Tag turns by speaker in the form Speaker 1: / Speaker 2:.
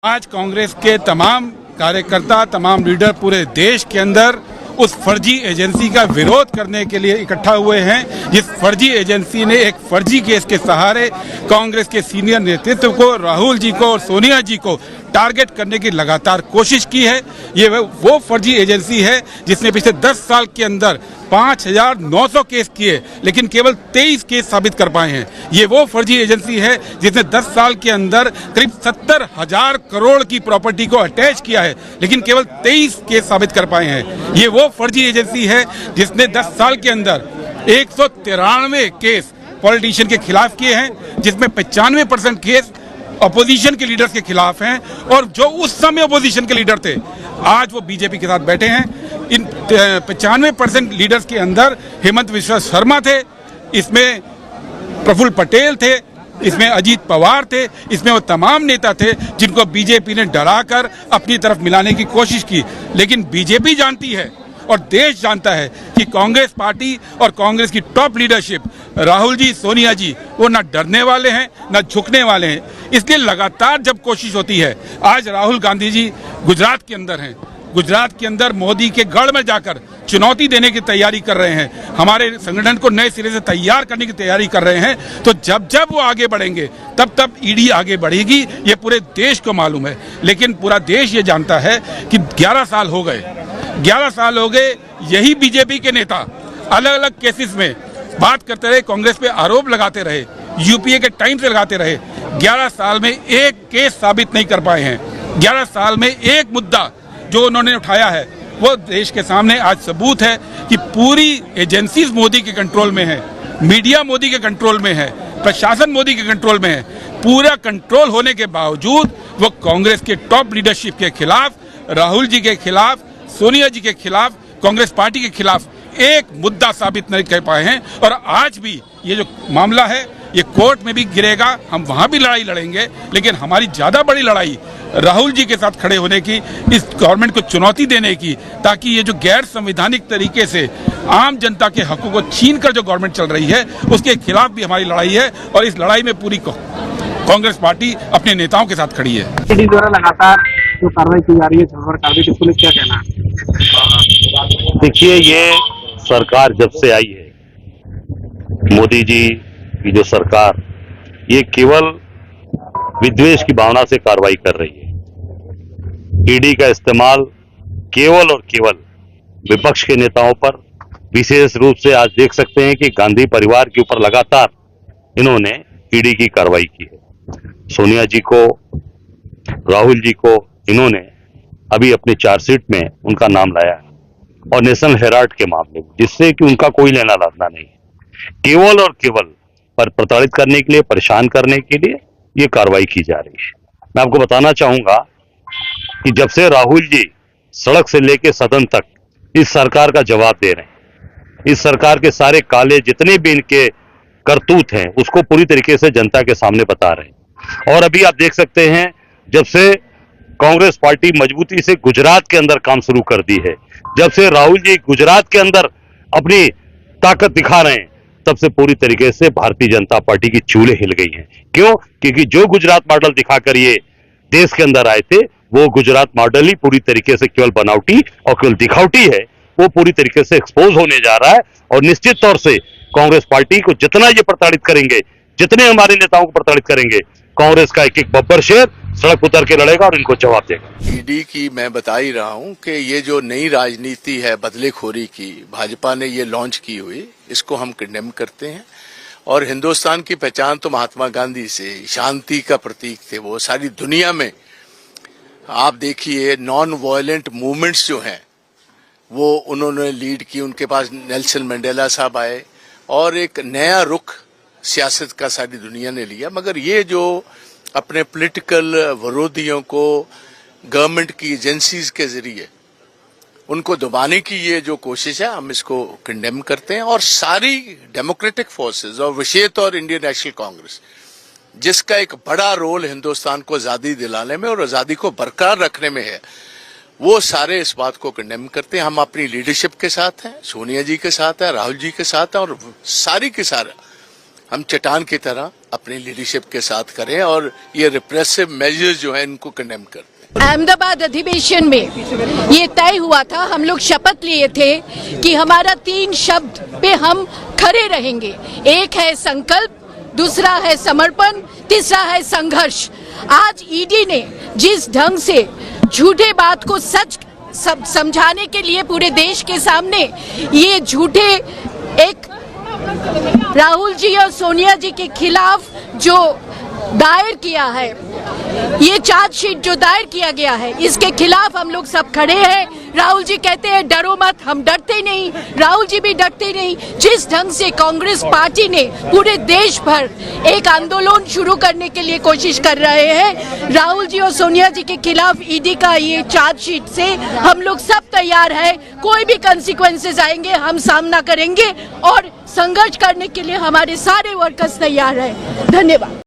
Speaker 1: आज कांग्रेस के तमाम कार्यकर्ता, तमाम लीडर पूरे देश के अंदर उस फर्जी एजेंसी का विरोध करने के लिए इकट्ठा हुए हैं जिस फर्जी एजेंसी ने एक फर्जी केस के सहारे कांग्रेस के सीनियर नेतृत्व को, राहुल जी को और सोनिया जी को टारगेट करने की लगातार कोशिश की है। ये वो फर्जी एजेंसी है जिसने पिछले 10 साल के अंदर 5,900 केस किए लेकिन केवल 23 केस साबित कर पाए हैं। ये वो फर्जी एजेंसी है जिसने 10 साल के अंदर करीब 70,000 करोड़ की प्रॉपर्टी को अटैच किया है लेकिन केवल 23 केस साबित कर पाए हैं। ये वो फर्जी एजेंसी है जिसने 10 साल के अंदर 193 केस पॉलिटिशियन के खिलाफ किए हैं, जिसमें 95% केस अपोजिशन के लीडर्स के खिलाफ हैं और जो उस समय अपोजिशन के लीडर थे आज वो बीजेपी के साथ बैठे हैं। इन 95% लीडर्स के अंदर हेमंत विश्व शर्मा थे, इसमें प्रफुल्ल पटेल थे, इसमें अजीत पवार थे, इसमें वो तमाम नेता थे जिनको बीजेपी ने डराकर अपनी तरफ मिलाने की कोशिश की। लेकिन बीजेपी जानती है और देश जानता है कि कांग्रेस पार्टी और कांग्रेस की टॉप लीडरशिप, राहुल जी, सोनिया जी, वो ना डरने वाले हैं ना झुकने वाले हैं। इसलिए लगातार जब कोशिश होती है, आज राहुल गांधी जी गुजरात के अंदर हैं, गुजरात के अंदर मोदी के गढ़ में जाकर चुनौती देने की तैयारी कर रहे हैं, हमारे संगठन को नए सिरे से तैयार करने की तैयारी कर रहे हैं। तो जब जब वो आगे बढ़ेंगे तब तब ईडी आगे बढ़ेगी, ये पूरे देश को मालूम है। लेकिन पूरा देश ये जानता है कि 11 साल हो गए यही बीजेपी के नेता अलग अलग केसेस में बात करते रहे, कांग्रेस पे आरोप लगाते रहे, यूपीए के टाइम से लगाते रहे। 11 साल में एक केस साबित नहीं कर पाए हैं। 11 साल में एक मुद्दा जो उन्होंने उठाया है वो देश के सामने आज सबूत है कि पूरी एजेंसीज मोदी के कंट्रोल में है, मीडिया मोदी के कंट्रोल में है, प्रशासन मोदी के कंट्रोल में है। पूरा कंट्रोल होने के बावजूद वो कांग्रेस के टॉप लीडरशिप के खिलाफ, राहुल जी के खिलाफ, सोनिया जी के खिलाफ, कांग्रेस पार्टी के खिलाफ एक मुद्दा साबित नहीं कर पाए हैं। और आज भी ये जो मामला है ये कोर्ट में भी गिरेगा, हम वहां भी लड़ाई लड़ेंगे, लेकिन हमारी ज्यादा बड़ी लड़ाई राहुल जी के साथ खड़े होने की, इस गवर्नमेंट को चुनौती देने की, ताकि ये जो गैर संवैधानिक तरीके से आम जनता के हकों को छीन कर जो गवर्नमेंट चल रही है उसके खिलाफ भी हमारी लड़ाई है। और इस लड़ाई में पूरी कांग्रेस पार्टी अपने नेताओं के साथ खड़ी है।
Speaker 2: ईडी द्वारा लगातार जो कार्रवाई की जा रही है, छापा कार्रवाई की, पुलिस क्या कहना है?
Speaker 3: देखिए, ये सरकार जब से आई है, मोदी जी की जो सरकार, ये केवल विद्वेष की भावना से कार्रवाई कर रही है। ईडी का इस्तेमाल केवल और केवल विपक्ष के नेताओं पर, विशेष रूप से आज देख सकते हैं कि गांधी परिवार के ऊपर लगातार इन्होंने ईडी की कार्रवाई की है। सोनिया जी को, राहुल जी को इन्होंने अभी अपने चार्जशीट में उनका नाम लाया है और नेशनल हेराल्ड के मामले में, जिससे कि उनका कोई लेना देना नहीं है। केवल और केवल पर प्रताड़ित करने के लिए, परेशान करने के लिए ये कार्रवाई की जा रही है। मैं आपको बताना चाहूंगा कि जब से राहुल जी सड़क से लेकर सदन तक इस सरकार का जवाब दे रहे हैं, इस सरकार के सारे काले जितने भी इनके करतूत हैं उसको पूरी तरीके से जनता के सामने बता रहे हैं। और अभी आप देख सकते हैं, जब से कांग्रेस पार्टी मजबूती से गुजरात के अंदर काम शुरू कर दी है, जब से राहुल जी गुजरात के अंदर अपनी ताकत दिखा रहे हैं, तब से पूरी तरीके से भारतीय जनता पार्टी की चूल्हे हिल गई हैं। क्यों? क्योंकि जो गुजरात मॉडल दिखाकर ये देश के अंदर आए थे, वो गुजरात मॉडल ही पूरी तरीके से केवल बनावटी और केवल दिखावटी है। वो पूरी तरीके से एक्सपोज होने जा रहा है और निश्चित तौर से कांग्रेस पार्टी को जितना ये प्रताड़ित करेंगे, जितने हमारे नेताओं को प्रताड़ित करेंगे, कांग्रेस का एक एक बब्बर शेर सड़क उतर के लड़ेगा और इनको जवाब देगा।
Speaker 4: ईडी की मैं बता ही रहा हूं कि ये जो नई राजनीति है बदलेखोरी की, भाजपा ने ये लॉन्च की हुई, इसको हम कंडेम करते हैं। और हिंदुस्तान की पहचान तो महात्मा गांधी से शांति का प्रतीक थे, वो सारी दुनिया में आप देखिए नॉन वायलेंट मूवमेंट्स जो हैं वो उन्होंने लीड की। उनके पास नेल्सन मंडेला साहब आए और एक नया रुख सियासत का सारी दुनिया ने लिया। मगर ये जो अपने पॉलिटिकल विरोधियों को गवर्नमेंट की एजेंसीज के जरिए उनको दबाने की ये जो कोशिश है, हम इसको कंडेम करते हैं। और सारी डेमोक्रेटिक फोर्सेस और विशेष तौर इंडियन नेशनल कांग्रेस, जिसका एक बड़ा रोल हिंदुस्तान को आजादी दिलाने में और आजादी को बरकरार रखने में है, वो सारे इस बात को कंडेम करते हैं। हम अपनी लीडरशिप के साथ हैं, सोनिया जी के साथ हैं, राहुल जी के साथ हैं और सारी के सारा हम चट्टान की तरह अपनी लीडरशिप के साथ करें और ये रिप्रेसिव मेजर्स जो है इनको कंडेम करते हैं।
Speaker 5: अहमदाबाद अधिवेशन में ये तय हुआ था, हम लोग शपथ लिए थे कि हमारा 3 शब्द पे हम खड़े रहेंगे। एक है संकल्प, दूसरा है समर्पण, तीसरा है संघर्ष। आज ईडी ने जिस ढंग से झूठे बात को सच समझाने के लिए पूरे देश के सामने ये झूठे एक राहुल जी और सोनिया जी के खिलाफ जो दायर किया है, ये चार्जशीट जो दायर किया गया है, इसके खिलाफ हम लोग सब खड़े हैं। राहुल जी कहते हैं डरो मत, हम डरते नहीं, राहुल जी भी डरते नहीं। जिस ढंग से कांग्रेस पार्टी ने पूरे देश भर एक आंदोलन शुरू करने के लिए कोशिश कर रहे हैं, राहुल जी और सोनिया जी के खिलाफ ईडी का ये चार्जशीट से हम लोग सब तैयार है। कोई भी कंसिक्वेंसेस आएंगे हम सामना करेंगे और संघर्ष करने के लिए हमारे सारे वर्कर्स तैयार हैं। धन्यवाद।